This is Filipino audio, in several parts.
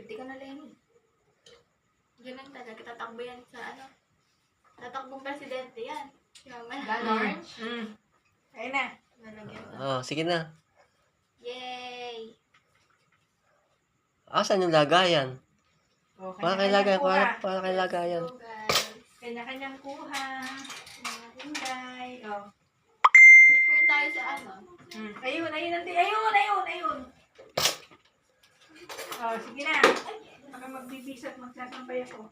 50 ka na lang. Yan lang talaga. Tatakbo yan sa ano. Tatakbong presidente yan. Orange? Ayun na. Lalagyan ko. Oh, sige na. Yay! Asan yung lagayan? O, Para kay lagayan. Para kay lagayan. So guys. Kanya-kanyang kuha. Mga inday. O. Share tayo sa ano. Ayun. Ayun. O, sige na. Baka magbibis at magsasampay ako.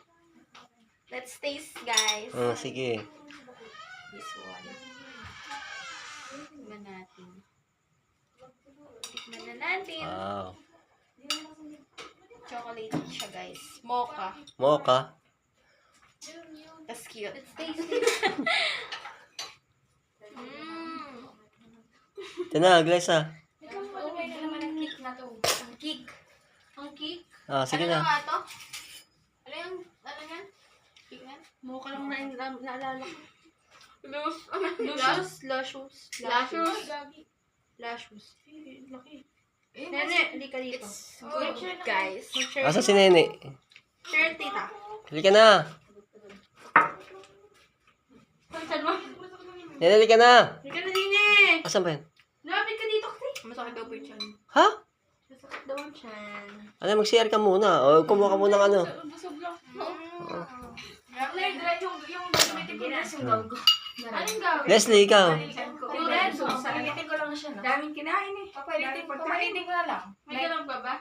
Let's taste guys. Oh, sige. This one. Tikman natin. Tikman na natin. Wow. Chocolate siya guys. Mocha. Mocha. That's cute. It's tasty. Ito na, Glyza. Okay na naman ang cake na to. Ang cake. Ang cake? Ah, sige Ano na. nga to? Ano yung, ano yan? Cake yan? Mukha lang naalala ko. Luscious? Luscious? Lashes. Laki. Ayun, Nene, hindi ka dito. It's good, guys. Asa si Nene? Share, tita. Hali ka na. Saan mo? Nene, hali ka na. Hindi ka na din eh. Asan ba yan? Lapit ka dito kasi. Masakit daw po yung chan. Ha? Masakit daw ang tiyan. Ano, mag-share ka muna. O, kumuha ka muna ng ano. Busog lang. Yung gamitin ko na yung gago. Anong gawin? Leslie, ikaw. Yung red, gamitin ko lang siya, no? Daming kinain eh. Papalitin ko na lang. May galang pa ba?